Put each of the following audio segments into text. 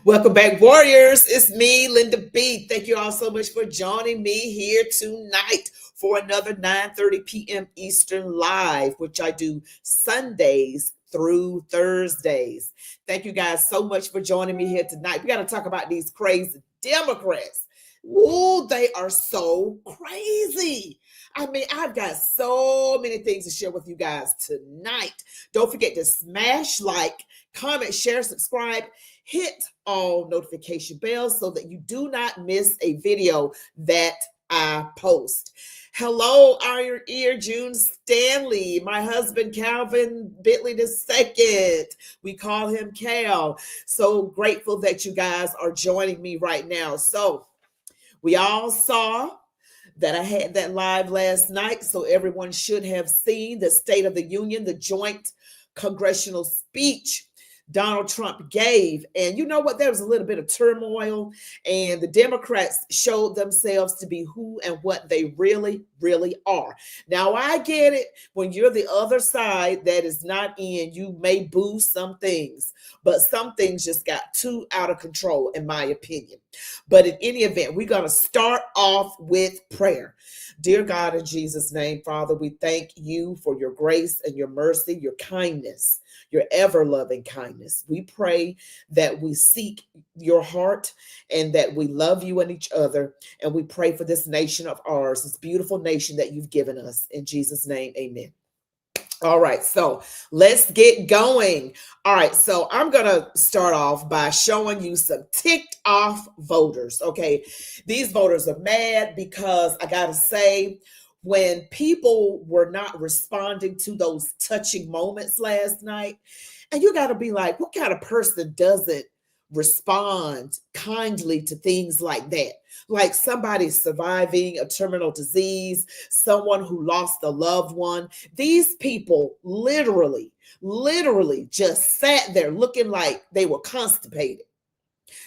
Welcome back, warriors. It's me, Linda B. Thank you all so much for joining me here tonight for another 9:30 p.m. Eastern Live, which I do Sundays through Thursdays. Thank you guys so much for joining me here tonight. We got to talk about these crazy Democrats. Ooh, they are so crazy. I mean, I've got so many things to share with you guys tonight. Don't forget to smash like, comment, share, subscribe, hit all notification bells so that you do not miss a video that I post. Hello, Iron Ear June Stanley, my husband Calvin Bentley II. We call him Cal. So grateful that you guys are joining me right now. So we all saw that I had that live last night, so everyone should have seen the State of the Union, the joint congressional speech Donald Trump gave. And you know what? There was a little bit of turmoil, and the Democrats showed themselves to be who and what they really, really are. Now, I get it. When you're the other side that is not in, you may boo some things, but some things just got too out of control, in my opinion. But in any event, we're going to start off with prayer. Dear God, in Jesus' name, Father, we thank you for your grace and your mercy, your kindness, your ever-loving kindness. We pray that we seek your heart and that we love you and each other. And we pray for this nation of ours, this beautiful nation that you've given us. In Jesus' name, amen. All right, so let's get going. All right, so I'm going to start off by showing you some ticked off voters, okay? These voters are mad because I got to say, when people were not responding to those touching moments last night, and you got to be like, what kind of person doesn't respond kindly to things like that? Like somebody surviving a terminal disease, someone who lost a loved one. These people literally just sat there looking like they were constipated.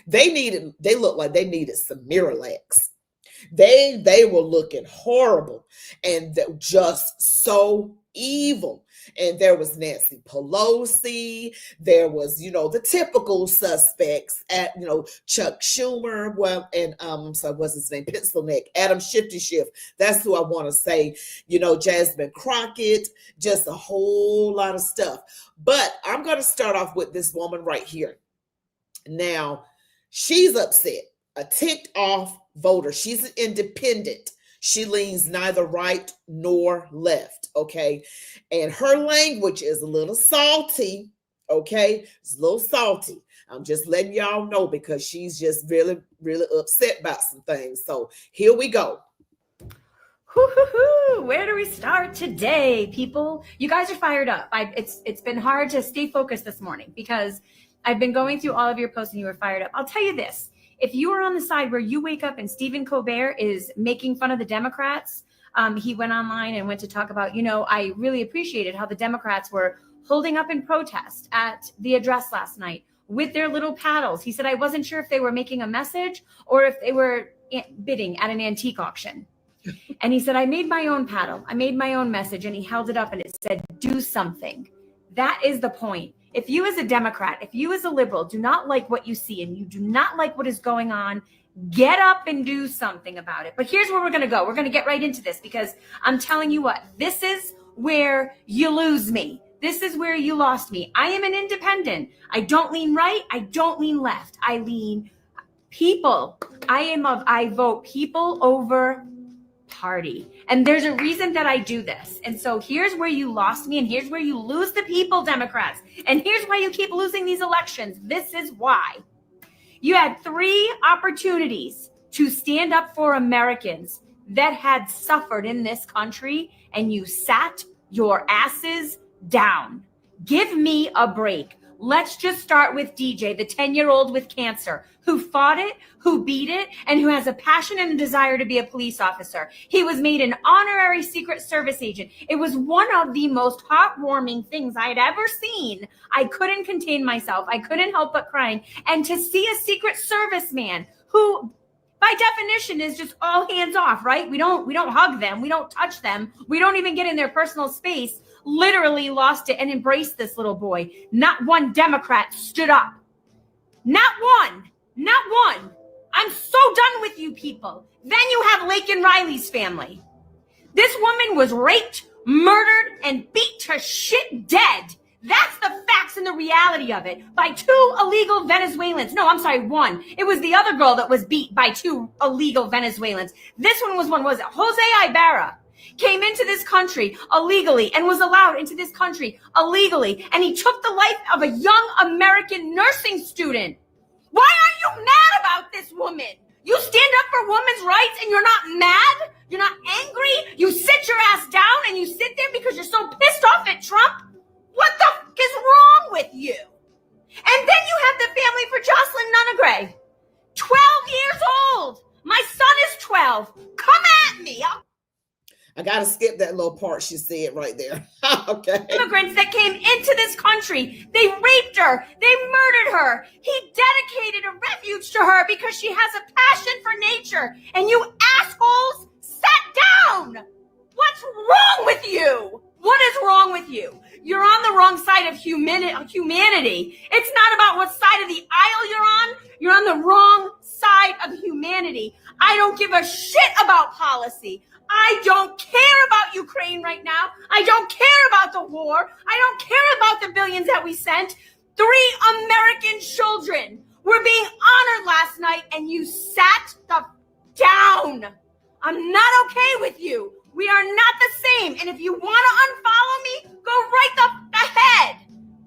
They looked like they needed some Miralax. They were looking horrible and just so evil. And there was Nancy Pelosi. There was, the typical suspects at, Chuck Schumer. Well, and so what's his name? Pencil neck, Adam Shifty Schiff. That's who I want to say. Jasmine Crockett. Just a whole lot of stuff. But I'm going to start off with this woman right here. Now, she's upset. A ticked off voter. She's an independent. She leans neither right nor left, okay? And her language is a little salty, okay? It's a little salty. I'm just letting y'all know because she's just really, really upset about some things. So here we go. Where do we start today, people? You guys are fired up. It's been hard to stay focused this morning because I've been going through all of your posts and you were fired up. I'll tell you this. If you are on the side where you wake up and Stephen Colbert is making fun of the Democrats, he went online and went to talk about, I really appreciated how the Democrats were holding up in protest at the address last night with their little paddles. He said, I wasn't sure if they were making a message or if they were bidding at an antique auction. And he said, I made my own paddle. I made my own message. And he held it up and it said, do something. That is the point. If you as a Democrat, if you as a liberal do not like what you see and you do not like what is going on, get up and do something about it. But here's where we're going to go. We're going to get right into this because I'm telling you what, this is where you lose me. This is where you lost me. I am an independent. I don't lean right. I don't lean left. I lean people. I vote people over party. And there's a reason that I do this. And so here's where you lost me and here's where you lose the people, Democrats. And here's why you keep losing these elections. This is why. You had 3 opportunities to stand up for Americans that had suffered in this country and you sat your asses down. Give me a break. Let's just start with DJ, the 10-year-old with cancer, who fought it, who beat it, and who has a passion and a desire to be a police officer. He was made an honorary Secret Service agent. It was one of the most heartwarming things I had ever seen. I couldn't contain myself. I couldn't help but crying. And to see a Secret Service man who, by definition, is just all hands off, right? We don't hug them. We don't touch them. We don't even get in their personal space. Literally lost it and embraced this little boy. Not one Democrat stood up. Not one. Not one. I'm so done with you people. Then you have Lake and Riley's family. This woman was raped, murdered, and beat to shit dead. That's the facts and the reality of it by 2 illegal Venezuelans. No, I'm sorry, 1. It was the other girl that was beat by 2 illegal Venezuelans. This one was it? Jose Ibarra came into this country illegally and was allowed into this country illegally. And he took the life of a young American nursing student. Why are you mad about this woman? You stand up for women's rights and you're not mad? You're not angry? You sit your ass down and you sit there because you're so pissed off at Trump? What the fuck is wrong with you? And then you have the family for Jocelyn Nunegray. 12 years old. My son is 12. Come at me. I got to skip that little part she said right there. Okay. Immigrants that came into this country, they raped her, they murdered her. He dedicated a refuge to her because she has a passion for nature. And you assholes sat down. What's wrong with you? What is wrong with you? You're on the wrong side of humanity. It's not about what side of the aisle you're on. You're on the wrong side of humanity. I don't give a shit about policy. I don't care about Ukraine right now. I don't care about the war. I don't care about the billions that we sent. 3 American children were being honored last night and you sat the down. I'm not okay with you. We are not the same. And if you want to unfollow me, go right the ahead.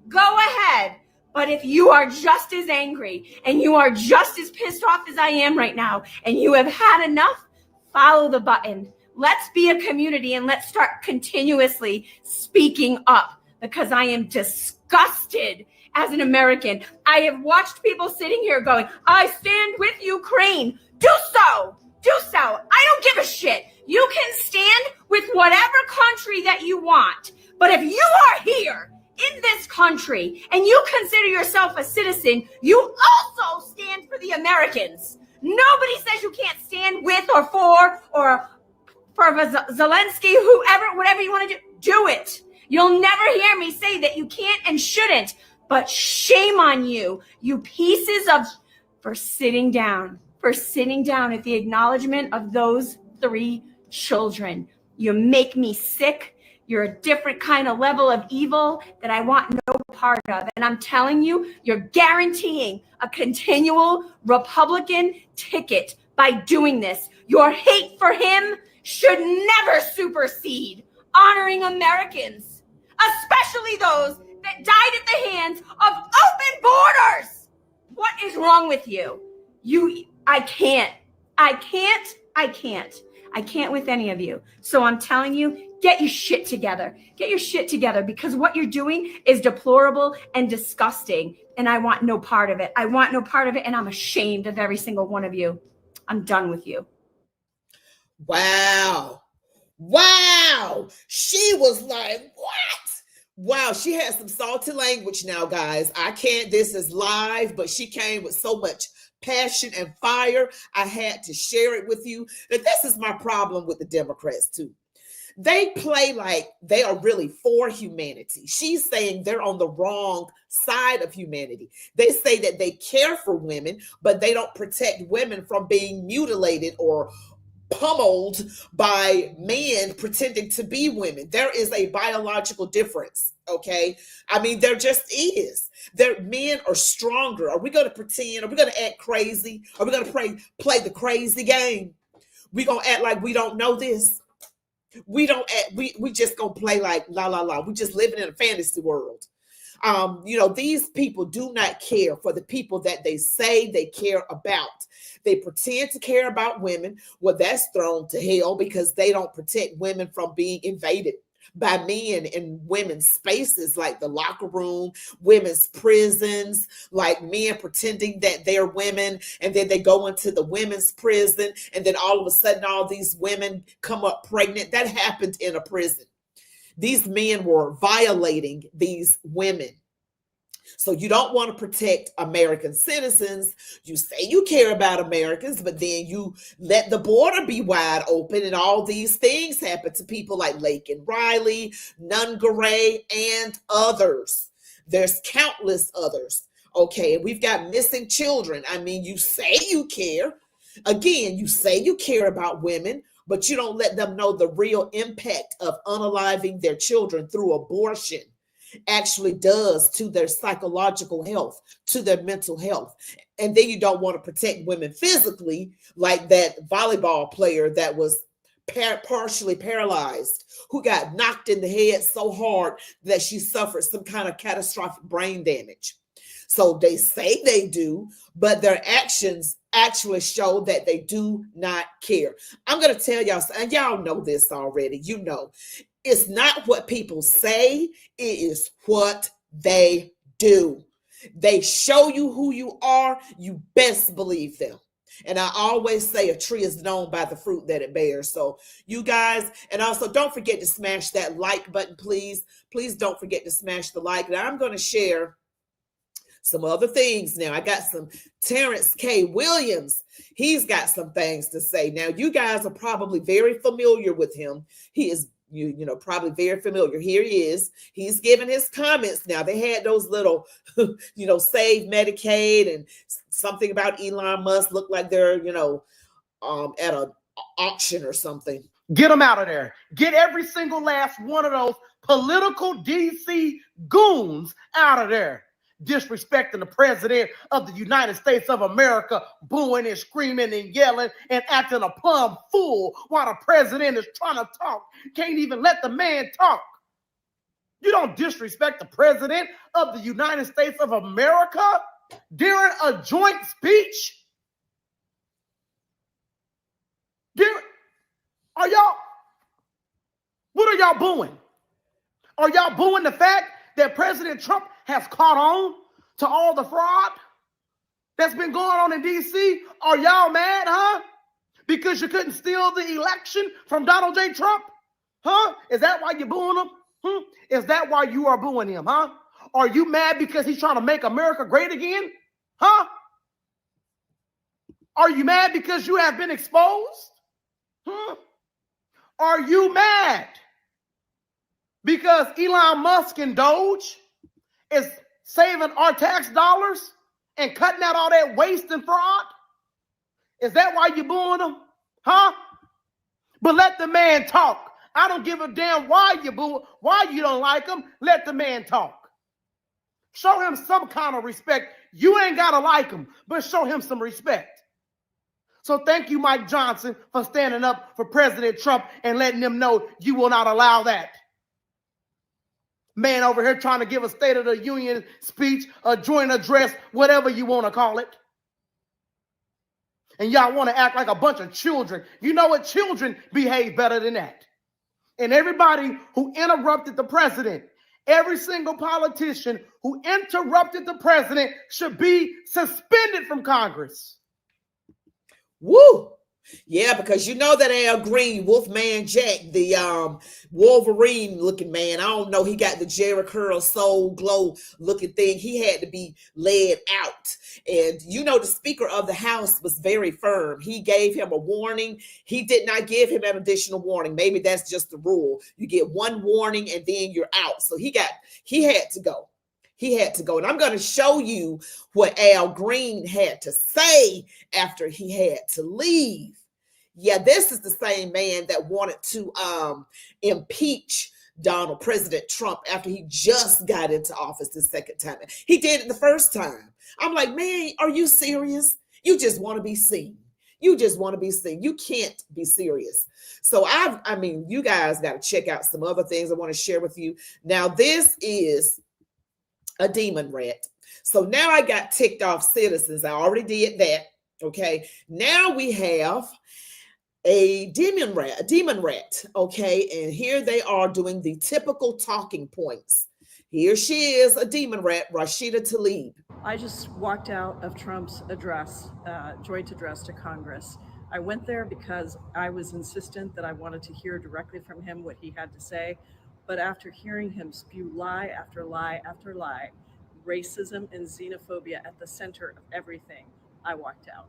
Go ahead. But if you are just as angry and you are just as pissed off as I am right now and you have had enough, follow the button. Let's be a community and let's start continuously speaking up because I am disgusted as an American. I have watched people sitting here going, I stand with Ukraine. Do so. Do so. I don't give a shit. You can stand with whatever country that you want. But if you are here in this country and you consider yourself a citizen, you also stand for the Americans. Nobody says you can't stand with or for Zelensky, whoever, whatever you want to do it. You'll never hear me say that you can't and shouldn't, but shame on you, you pieces of, for sitting down at the acknowledgement of those 3 children. You make me sick. You're a different kind of level of evil that I want no part of. And I'm telling you, you're guaranteeing a continual Republican ticket by doing this. Your hate for him should never supersede honoring Americans, especially those that died at the hands of open borders. What is wrong with you? I can't with any of you. So I'm telling you, get your shit together. Get your shit together because what you're doing is deplorable and disgusting. And I want no part of it. I want no part of it. And I'm ashamed of every single one of you. I'm done with you. Wow. She was like, what? Wow, she had some salty language now, guys. I can't, this is live, but she came with so much passion and fire. I had to share it with you. And this is my problem with the Democrats too. They play like they are really for humanity. She's saying they're on the wrong side of humanity. They say that they care for women, but they don't protect women from being mutilated or pummeled by men pretending to be women. There is a biological difference, okay? I mean, there just is. Men are stronger. Are we going to pretend? Are we going to act crazy? Are we going to play the crazy game? We going to act like we don't know this? We don't act, we just going to play like la la la. We just living in a fantasy world. These people do not care for the people that they say they care about. They pretend to care about women. Well, that's thrown to hell because they don't protect women from being invaded by men in women's spaces like the locker room, women's prisons, like men pretending that they're women, and then they go into the women's prison, and then all of a sudden all these women come up pregnant. That happened in a prison. These men were violating these women. So you don't want to protect American citizens. You say you care about Americans, but then you let the border be wide open and all these things happen to people like Lake and Riley, Nunegray, and others. There's countless others. Okay, we've got missing children. I mean, you say you care. Again, you say you care about women, but you don't let them know the real impact of unaliving their children through abortion actually does to their psychological health, to their mental health. And then you don't want to protect women physically, like that volleyball player that was partially paralyzed, who got knocked in the head so hard that she suffered some kind of catastrophic brain damage. So they say they do, but their actions actually show that they do not care. I'm going to tell y'all, and y'all know this already. You know, it's not what people say, it is what they do. They show you who you are, you best believe them. And I always say a tree is known by the fruit that it bears. So you guys, and also don't forget to smash that like button, please. Please don't forget to smash the like. Now I'm going to share some other things now. I got some Terrence K. Williams. He's got some things to say. Now, you guys are probably very familiar with him. He is, you know, probably very familiar. Here he is. He's giving his comments now. They had those little, you know, save Medicaid and something about Elon Musk look like they're, you know, at an auction or something. Get them out of there. Get every single last one of those political DC goons out of there. Disrespecting the president of the United States of America, booing and screaming and yelling and acting a plumb fool while the president is trying to talk. Can't even let the man talk. You don't disrespect the president of the United States of America during a joint speech? What are y'all booing? Are y'all booing the fact that President Trump has caught on to all the fraud that's been going on in D.C.? Are y'all mad, huh? Because you couldn't steal the election from Donald J. Trump? Huh? Is that why you're booing him? Is that why you are booing him, huh? Are you mad because he's trying to make America great again? Huh? Are you mad because you have been exposed? Huh? Are you mad because Elon Musk and Doge is saving our tax dollars and cutting out all that waste and fraud? Is that why you're booing him? Huh? But let the man talk. I don't give a damn why you boo, why you don't like him. Let the man talk. Show him some kind of respect. You ain't got to like him, but show him some respect. So thank you, Mike Johnson, for standing up for President Trump and letting them know you will not allow that. Man over here trying to give a State of the Union speech, a joint address, whatever you want to call it. And y'all want to act like a bunch of children. You know what? Children behave better than that. And everybody who interrupted the president, every single politician who interrupted the president should be suspended from Congress. Woo! Yeah, because you know that Al Green, Wolfman Jack, the Wolverine looking man, I don't know, he got the Jerry Curl Soul Glow looking thing. He had to be led out. And you know, the Speaker of the House was very firm. He gave him a warning. He did not give him an additional warning. Maybe that's just the rule. You get one warning and then you're out. So he had to go. He had to go. And I'm going to show you what Al Green had to say after he had to leave. Yeah, this is the same man that wanted to impeach President Trump after he just got into office the second time. He did it the first time. I'm like, man, are you serious? You just want to be seen. You just want to be seen. You can't be serious. So I mean, you guys got to check out some other things I want to share with you. Now, this is a demon rat. So now I got ticked off citizens. I already did that. Okay. Now we have a demon rat. Okay. And here they are doing the typical talking points. Here she is, a demon rat, Rashida Tlaib. I just walked out of Trump's address, joint address to Congress. I went there because I was insistent that I wanted to hear directly from him what he had to say. But after hearing him spew lie after lie after lie, racism and xenophobia at the center of everything, I walked out.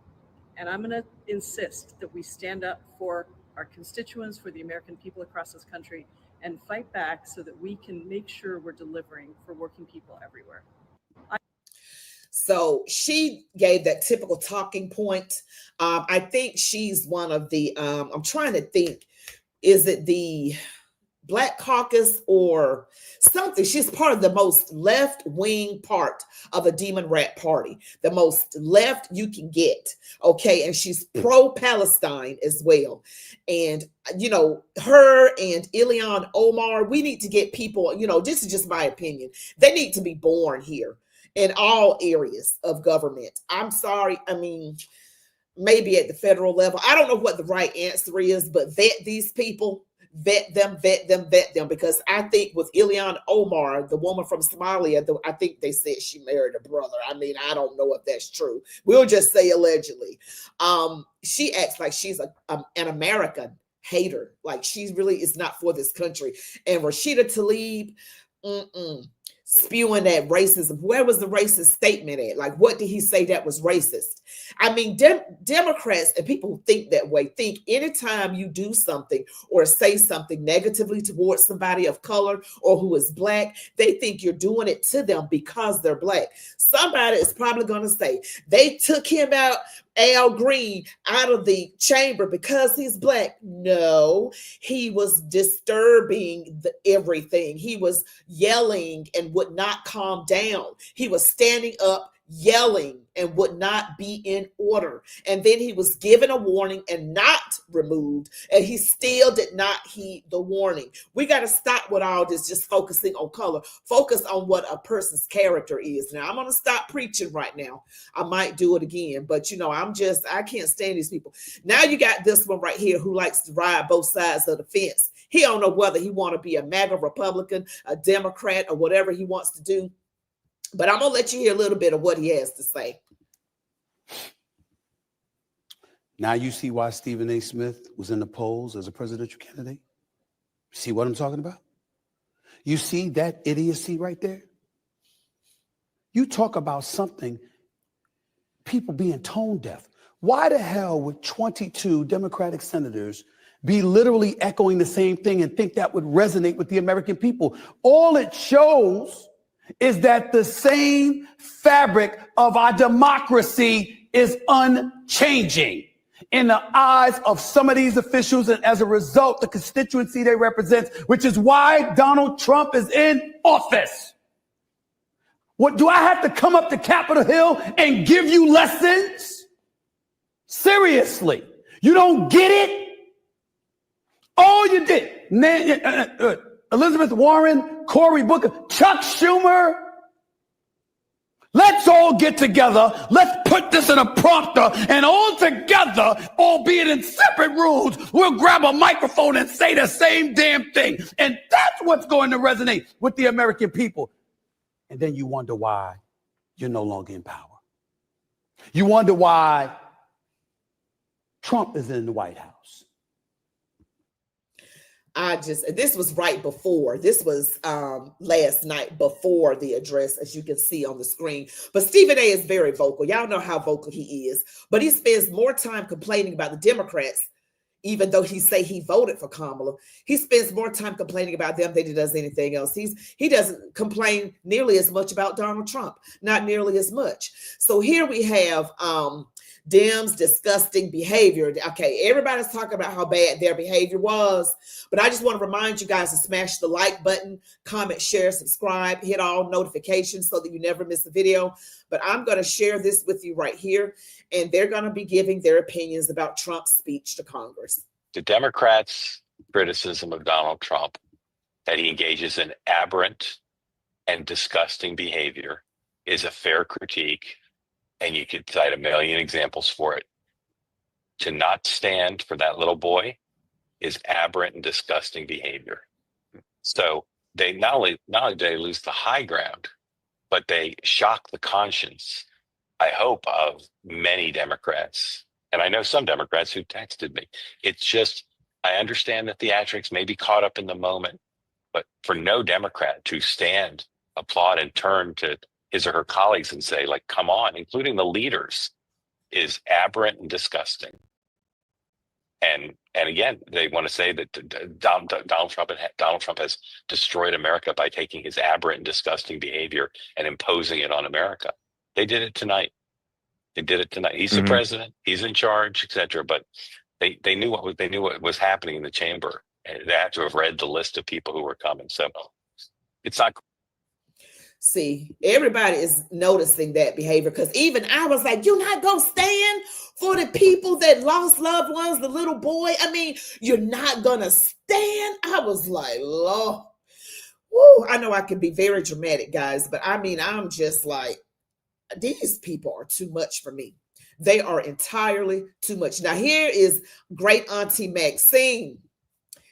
And I'm going to insist that we stand up for our constituents, for the American people across this country, and fight back so that we can make sure we're delivering for working people everywhere. So she gave that typical talking point. I think she's one of the, I'm trying to think, is it the Black Caucus or something? She's part of the most left-wing part of the Demon Rat Party, the most left you can get. Okay, and she's pro-Palestine as well. And you know, her and Ilhan Omar, we need to get people, you know, this is just my opinion, they need to be born here in all areas of government. I'm sorry, I mean, maybe at the federal level, I don't know what the right answer is, but vet these people, vet them, because I think with Ilhan Omar, the woman from Somalia, I think they said she married a brother. I mean, I don't know if that's true. We'll just say allegedly. She acts like she's an American hater, like she really is not for this country. And Rashida Tlaib, spewing that racism. Where was the racist statement at? Like, what did he say that was racist? I mean, Democrats and people who think that way think anytime you do something or say something negatively towards somebody of color or who is Black, they think you're doing it to them because they're Black. Somebody is probably going to say they took him out, Al Green, out of the chamber because he's Black. No, he was disturbing everything. He was yelling and would not calm down. He was standing up, yelling, and would not be in order. And then he was given a warning and not removed, and he still did not heed the warning. We got to stop with all this just focusing on color. Focus on what a person's character is. Now, I'm going to stop preaching right now. I might do it again, but you know, I can't stand these people. Now you got this one right here who likes to ride both sides of the fence. He don't know whether he want to be a MAGA Republican, a Democrat, or whatever he wants to do. But I'm going to let you hear a little bit of what he has to say. Now you see why Stephen A. Smith was in the polls as a presidential candidate? See what I'm talking about? You see that idiocy right there? You talk about something, people being tone deaf. Why the hell would 22 Democratic senators be literally echoing the same thing and think that would resonate with the American people? All it shows is that the same fabric of our democracy is unchanging in the eyes of some of these officials, and as a result, the constituency they represent, which is why Donald Trump is in office. What, do I have to come up to Capitol Hill and give you lessons? Seriously, you don't get it? All you did, Elizabeth Warren, Cory Booker, Chuck Schumer. Let's all get together. Let's put this in a prompter, and all together, albeit in separate rooms, we'll grab a microphone and say the same damn thing. And that's what's going to resonate with the American people. And then you wonder why you're no longer in power. You wonder why Trump is in the White House. This was right before, this was last night before the address, as you can see on the screen. But Stephen A. is very vocal. Y'all know how vocal he is, but he spends more time complaining about the Democrats, even though he say he voted for Kamala. He spends more time complaining about them than he does anything else. He doesn't complain nearly as much about Donald Trump, not nearly as much. So here we have Dems' disgusting behavior. Okay, everybody's talking about how bad their behavior was, but I just want to remind you guys to smash the like button, comment, share, subscribe, hit all notifications so that you never miss a video. But I'm going to share this with you right here, and they're going to be giving their opinions about Trump's speech to Congress. The Democrats' criticism of Donald Trump, that he engages in aberrant and disgusting behavior, is a fair critique. And you could cite a million examples for it. To not stand for that little boy is aberrant and disgusting behavior. So they not only do they lose the high ground, but they shock the conscience, I hope, of many Democrats. And I know some Democrats who texted me. It's just, I understand that theatrics may be caught up in the moment, but for no Democrat to stand, applaud, and turn to his or her colleagues and say, like, come on, including the leaders, is aberrant and disgusting. And again, they want to say that Donald Trump has destroyed America by taking his aberrant and disgusting behavior and imposing it on America. They did it tonight. They did it tonight. He's the Mhm. president. He's in charge, etc. But they knew what was happening in the chamber. And they had to have read the list of people who were coming. So it's not. See, everybody is noticing that behavior, because even I was like, you're not going to stand for the people that lost loved ones, the little boy. I mean, you're not going to stand. I was like, Lord. Woo, I know I can be very dramatic, guys, but I mean, I'm just like, these people are too much for me. They are entirely too much. Now, here is great Auntie Maxine.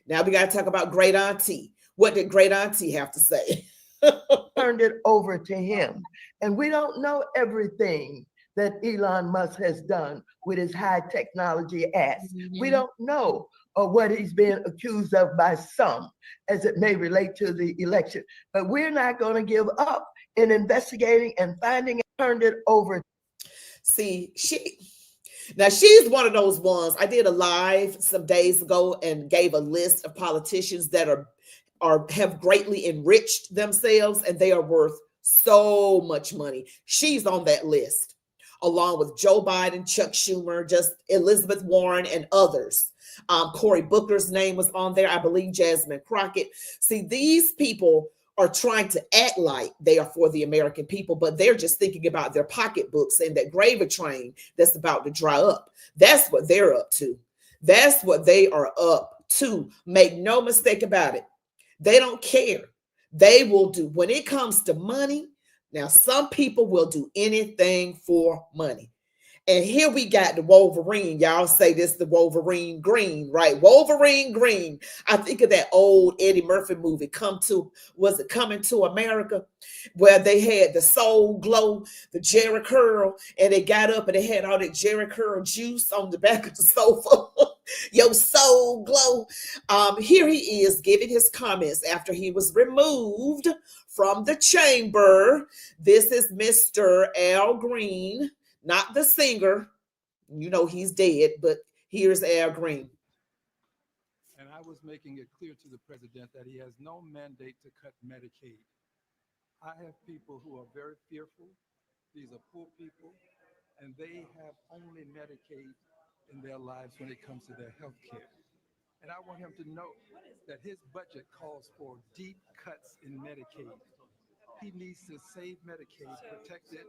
Now we got to talk about great Auntie. What did great Auntie have to say? Turned it over to him. And we don't know everything that Elon Musk has done with his high technology ass. We don't know what he's being accused of by some, as it may relate to the election. But we're not going to give up in investigating and finding it. Turned it over. See, she's one of those ones. I did a live some days ago and gave a list of politicians that have greatly enriched themselves, and they are worth so much money. She's on that list, along with Joe Biden, Chuck Schumer, just Elizabeth Warren, and others. Cory Booker's name was on there. I believe Jasmine Crockett. See, these people are trying to act like they are for the American people, but they're just thinking about their pocketbooks and that gravy train that's about to dry up. That's what they're up to. That's what they are up to. Make no mistake about it. They don't care. They will do, when it comes to money, now some people will do anything for money. And here we got the Wolverine. Y'all say this, the Wolverine green, right? Wolverine green. I think of that old Eddie Murphy movie, was it Coming to America? Where they had the Soul Glow, the Jerry Curl, and they got up and they had all that Jerry Curl juice on the back of the sofa. Your Soul Glow. Here he is giving his comments after he was removed from the chamber. This is Mr. Al Green. Not the singer. You know he's dead, but here's Al Green. And I was making it clear to the president that he has no mandate to cut Medicaid. I have people who are very fearful. These are poor people, and they have only Medicaid in their lives when it comes to their health care. And I want him to know that his budget calls for deep cuts in Medicaid. He needs to save Medicaid, protect it.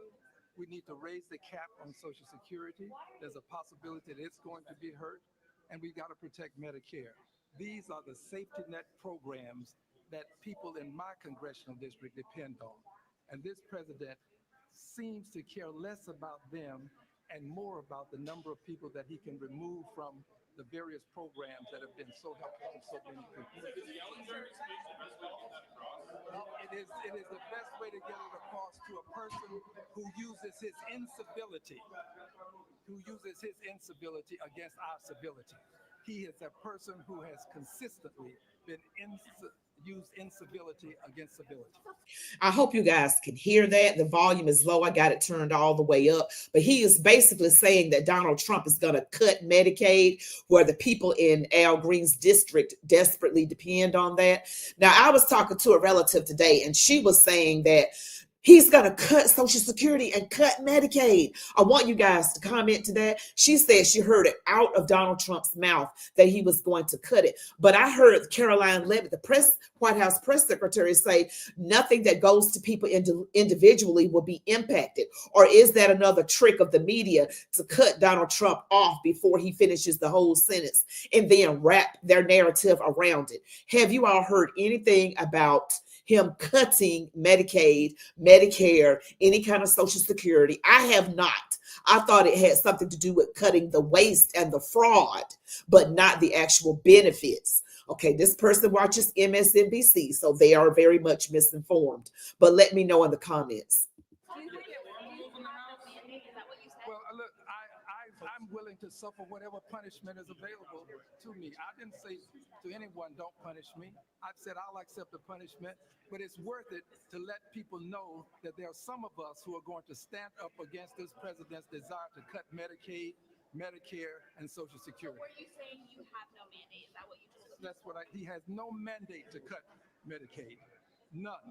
We need to raise the cap on Social Security. There's a possibility that it's going to be hurt, and we've got to protect Medicare. These are the safety net programs that people in my congressional district depend on. And this president seems to care less about them and more about the number of people that he can remove from the various programs that have been so helpful to so many people. It is the best way to get it across to a person who uses his incivility against our civility. He is a person who has consistently been used incivility against civility. I hope you guys can hear that. The volume is low. I got it turned all the way up. But he is basically saying that Donald Trump is going to cut Medicaid, where the people in Al Green's district desperately depend on that. Now, I was talking to a relative today, and she was saying that he's going to cut Social Security and cut Medicaid. I want you guys to comment to that. She said she heard it out of Donald Trump's mouth that he was going to cut it. But I heard Caroline Leavitt, the White House press secretary, say nothing that goes to people individually will be impacted. Or is that another trick of the media to cut Donald Trump off before he finishes the whole sentence and then wrap their narrative around it? Have you all heard anything about him cutting Medicaid, Medicare, any kind of Social Security? I have not. I thought it had something to do with cutting the waste and the fraud, but not the actual benefits. Okay, this person watches MSNBC, so they are very much misinformed. But let me know in the comments. Well, look, I'm willing to suffer whatever punishment is available to me. I didn't say to anyone, don't punish me. I've said I'll accept the punishment, but it's worth it to let people know that there are some of us who are going to stand up against this president's desire to cut Medicaid, Medicare, and Social Security. Were you saying you have no mandate? Is that what you told us? He has no mandate to cut Medicaid. None.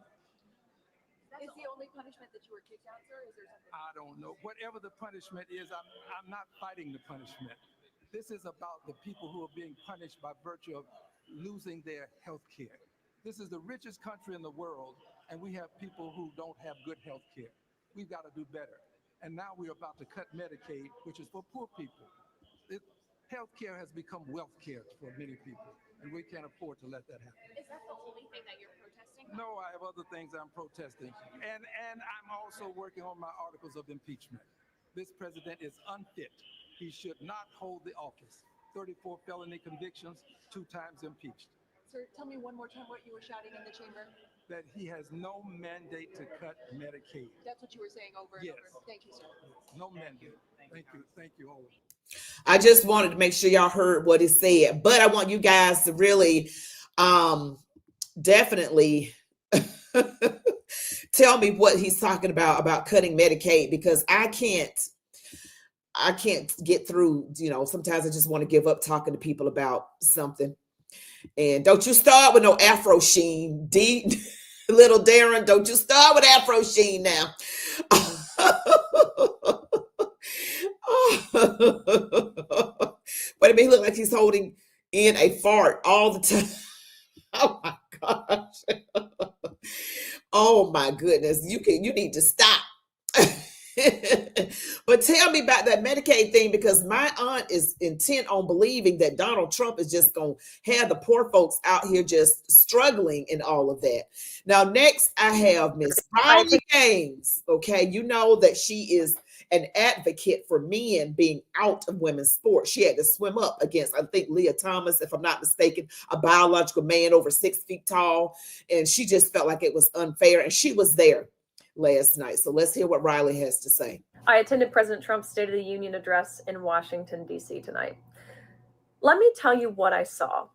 Is the only punishment that you were kicked out, sir? Is there something? I don't know. Whatever the punishment is, I'm not fighting the punishment. This is about the people who are being punished by virtue of losing their health care. This is the richest country in the world, and we have people who don't have good health care. We've got to do better. And now we're about to cut Medicaid, which is for poor people. Health care has become wealth care for many people, and we can't afford to let that happen. Is that the only thing that you're protesting? No, I have other things I'm protesting. And I'm also working on my articles of impeachment. This president is unfit. He should not hold the office. 34 felony convictions, 2 times impeached. Sir, tell me one more time what you were shouting in the chamber. That he has no mandate to cut Medicaid. That's what you were saying over and over. Thank you, sir. No mandate. Thank you. Thank you all. I just wanted to make sure y'all heard what he said, but I want you guys to really definitely tell me what he's talking about cutting Medicaid, because I can't get through. You know, sometimes I just want to give up talking to people about something. And don't you start with no Afro Sheen, little Darren. Don't you start with Afro Sheen now. But it may look like he's holding in a fart all the time. Oh my gosh. Oh my goodness. You need to stop. But tell me about that Medicaid thing, because my aunt is intent on believing that Donald Trump is just going to have the poor folks out here just struggling in all of that. Now, next I have Miss Riley Gaines. Okay, you know that she is an advocate for men being out of women's sports. She had to swim up against, I think, Leah Thomas, if I'm not mistaken, a biological man over 6 feet tall. And she just felt like it was unfair. And she was there last night. So let's hear what Riley has to say. I attended President Trump's State of the Union address in Washington, D.C. tonight. Let me tell you what I saw.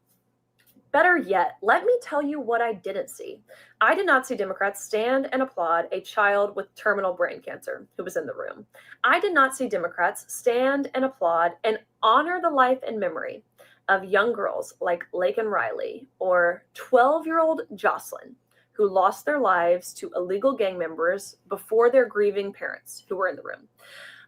Better yet, let me tell you what I didn't see. I did not see Democrats stand and applaud a child with terminal brain cancer who was in the room. I did not see Democrats stand and applaud and honor the life and memory of young girls like Laken Riley or 12-year-old Jocelyn, who lost their lives to illegal gang members before their grieving parents who were in the room.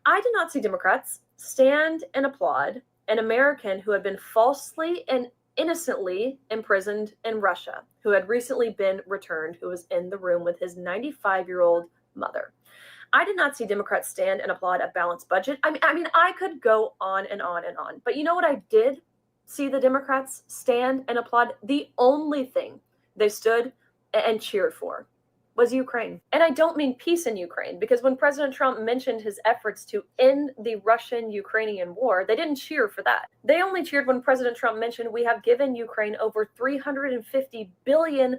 I did not see Democrats stand and applaud an American who had been falsely and innocently imprisoned in Russia, who had recently been returned, who was in the room with his 95-year-old mother. I did not see Democrats stand and applaud a balanced budget. I mean, I could go on and on and on. But you know what I did see the Democrats stand and applaud? The only thing they stood and cheered for was Ukraine. And I don't mean peace in Ukraine, because when President Trump mentioned his efforts to end the Russian-Ukrainian war, they didn't cheer for that. They only cheered when President Trump mentioned we have given Ukraine over $350 billion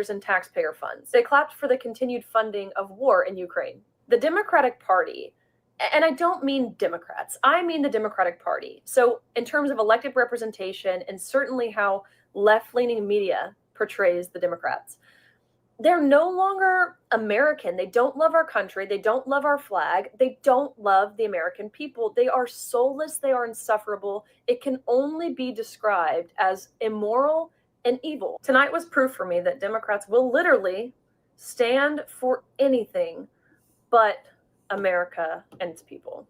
in taxpayer funds. They clapped for the continued funding of war in Ukraine. The Democratic Party, and I don't mean Democrats, I mean the Democratic Party. So in terms of elected representation and certainly how left-leaning media portrays the Democrats, they're no longer American. They don't love our country. They don't love our flag. They don't love the American people. They are soulless. They are insufferable. It can only be described as immoral and evil. Tonight was proof for me that Democrats will literally stand for anything but America and its people.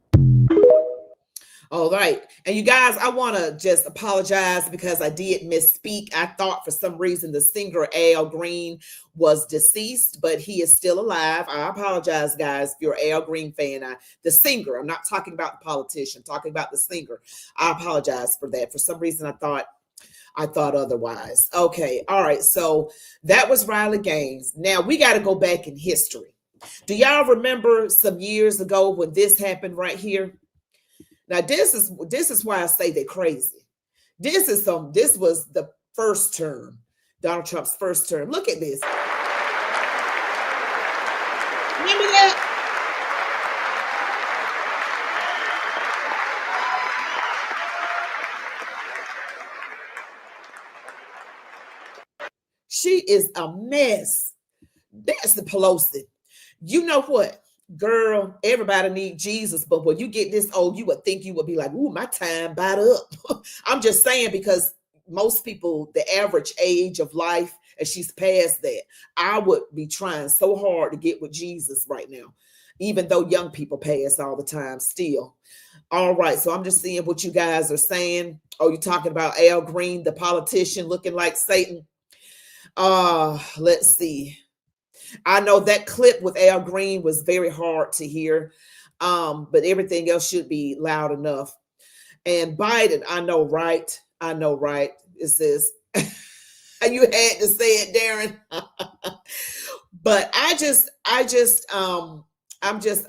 All right. And you guys, I want to just apologize because I did misspeak. I thought for some reason the singer Al Green was deceased, but he is still alive. I apologize, guys, if you're an Al Green fan. The singer, I'm not talking about the politician, I'm talking about the singer. I apologize for that. For some reason, I thought otherwise. Okay. All right. So that was Riley Gaines. Now we got to go back in history. Do y'all remember some years ago when this happened right here? Now, this is why I say they're crazy. This was the first term, Donald Trump's first term. Look at this. Remember that? She is a mess. That's the Pelosi. You know what? Girl, everybody need Jesus, but when you get this old, you would think you would be like, ooh, my time about up. I'm just saying, because most people, the average age of life and she's past that. I would be trying so hard to get with Jesus right now, even though young people pass all the time still. All right, so I'm just seeing what you guys are saying. Oh, you're talking about Al Green, the politician looking like Satan. Let's see. I know that clip with Al Green was very hard to hear, but everything else should be loud enough. And Biden, I know, right? I know, right? It says, you had to say it, Darren. But I'm just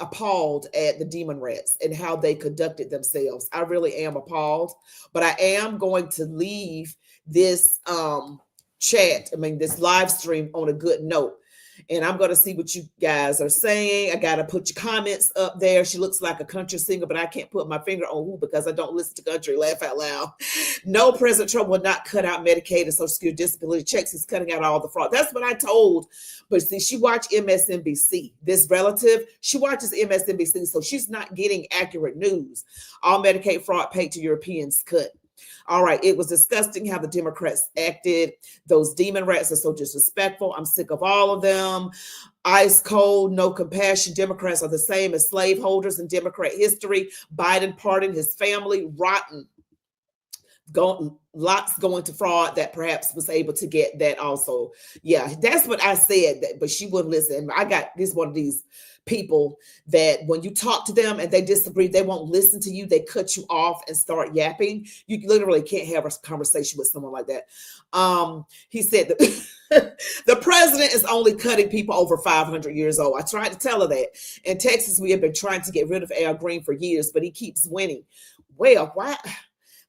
appalled at the demon rats and how they conducted themselves. I really am appalled, but I am going to leave this this live stream on a good note. And I'm going to see what you guys are saying. I got to put your comments up there. She looks like a country singer, but I can't put my finger on who because I don't listen to country. Laugh out loud. No, President Trump will not cut out Medicaid and Social Security disability checks. He's cutting out all the fraud. That's what I told. But see, she watched MSNBC. This relative, she watches MSNBC, so she's not getting accurate news. All Medicaid fraud paid to Europeans cut. All right, it was disgusting how the Democrats acted. Those demon rats are so disrespectful. I'm sick of all of them. Ice cold, no compassion. Democrats are the same as slaveholders in Democrat history. Biden pardoned his family. Rotten. Lots going to fraud that perhaps was able to get that also. Yeah, that's what I said, but she wouldn't listen. I got this one of these people that when you talk to them and they disagree, they won't listen to you. They cut you off and start yapping. You literally can't have a conversation with someone like that. He said that the president is only cutting people over 500 years old. I tried to tell her that. In Texas, we have been trying to get rid of Al Green for years, but he keeps winning. Well, why?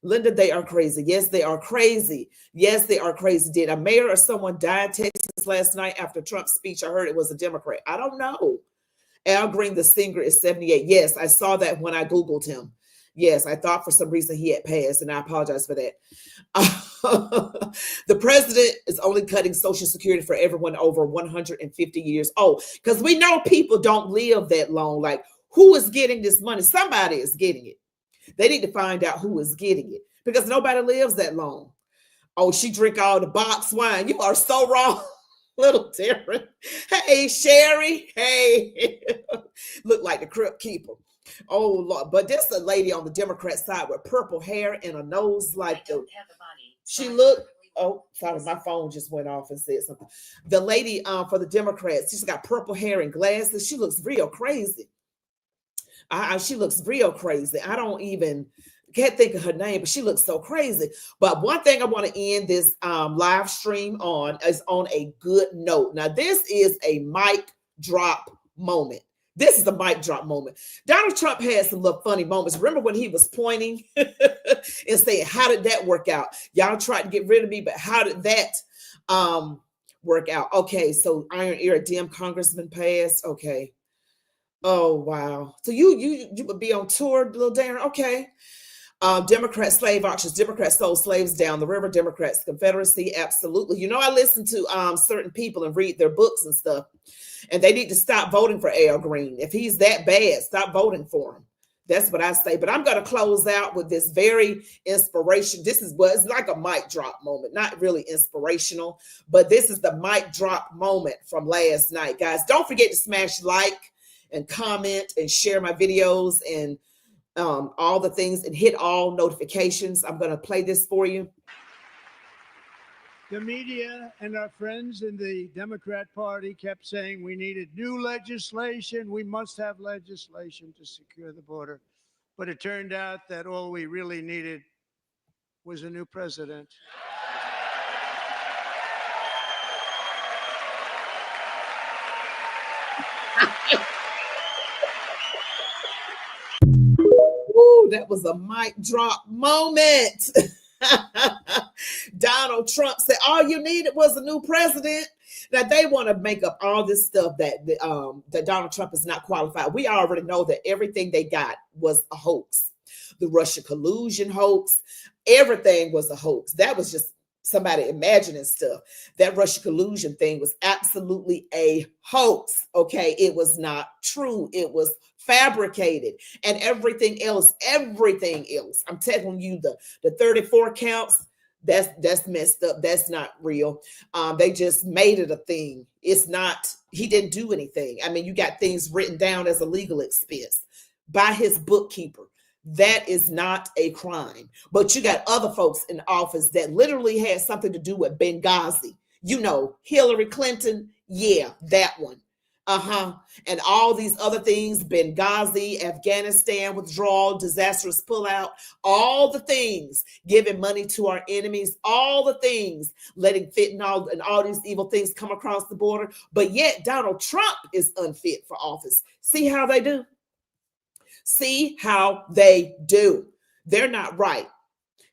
Linda, they are crazy. Yes, they are crazy. Yes, they are crazy. Did a mayor or someone die in Texas last night after Trump's speech? I heard it was a Democrat. I don't know. Al Green, the singer, is 78. Yes, I saw that when I Googled him. Yes, I thought for some reason he had passed, and I apologize for that. The president is only cutting Social Security for everyone over 150 years old because we know people don't live that long. Like, who is getting this money? Somebody is getting it. They need to find out who is getting it because nobody lives that long. Oh, she drink all the box wine. You are so wrong, little Darren. Hey, Sherry. Hey, look like the crypt keeper. Oh, Lord. But this is a lady on the Democrat side with purple hair and a nose like the. She looked. Oh, sorry, my phone just went off and said something. The lady for the Democrats, she's got purple hair and glasses. She looks real crazy. She looks real crazy. I don't even can't think of her name, but she looks so crazy. But one thing I want to end this live stream on is on a good note. Now, this is a mic drop moment. This is a mic drop moment. Donald Trump had some little funny moments. Remember when he was pointing and saying, how did that work out? Y'all tried to get rid of me, but how did that work out? Okay, so Iron Ear Dem congressman passed. Okay. Oh, wow. So you would be on tour, little Darren? Okay. Democrat slave auctions. Democrats sold slaves down the river. Democrats Confederacy. Absolutely. You know, I listen to certain people and read their books and stuff. And they need to stop voting for Al Green. If he's that bad, stop voting for him. That's what I say. But I'm going to close out with this very inspiration. This is what it's like a mic drop moment. Not really inspirational, but this is the mic drop moment from last night. Guys, don't forget to smash like and comment and share my videos and all the things and hit all notifications. I'm going to play this for you. The media and our friends in the Democrat Party kept saying we needed new legislation. We must have legislation to secure the border. But it turned out that all we really needed was a new president. Woo, that was a mic drop moment. Donald Trump said all you needed was a new president. Now they want to make up all this stuff that that Donald Trump is not qualified. We already know that everything they got was a hoax. The Russia collusion hoax, everything was a hoax. That was just somebody imagining stuff. That Russia collusion thing was absolutely a hoax. Okay, it was not true. It was fabricated, and everything else. I'm telling you, the 34 counts, That's messed up. That's not real. They just made it a thing. It's not, he didn't do anything. I mean, you got things written down as a legal expense by his bookkeeper. That is not a crime. But you got other folks in office that literally had something to do with Benghazi. You know, Hillary Clinton, yeah, that one. And all these other things, Benghazi, Afghanistan withdrawal, disastrous pullout, all the things, giving money to our enemies, all the things, letting fentanyl and all these evil things come across the border. But yet Donald Trump is unfit for office. See how they do? See how they do. They're not right.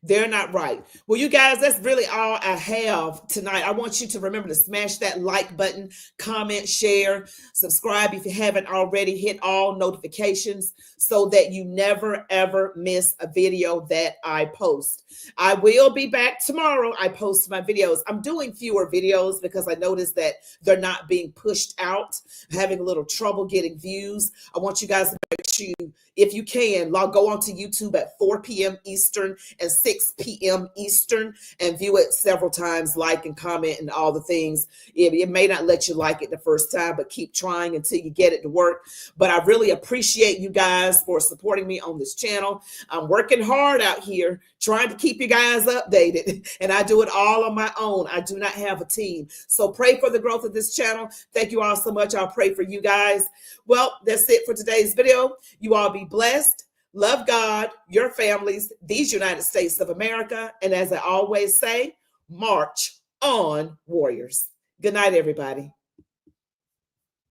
They're not right. Well, you guys, that's really all I have tonight. I want you to remember to smash that like button, comment, share, subscribe if you haven't already, hit all notifications so that you never, ever miss a video that I post. I will be back tomorrow. I post my videos. I'm doing fewer videos because I noticed that they're not being pushed out. I'm having a little trouble getting views. I want you guys to make sure, if you can, go on to YouTube at 4 p.m. Eastern and 6 p.m. Eastern and view it several times, like and comment and all the things. It may not let you like it the first time, but keep trying until you get it to work. But I really appreciate you guys for supporting me on this channel. I'm working hard out here trying to keep you guys updated, and I do it all on my own. I do not have a team. So pray for the growth of this channel. Thank you all so much. I'll pray for you guys. Well, that's it for today's video. You all be blessed. Love God, your families, these United States of America. And as I always say, march on, warriors. Good night, everybody.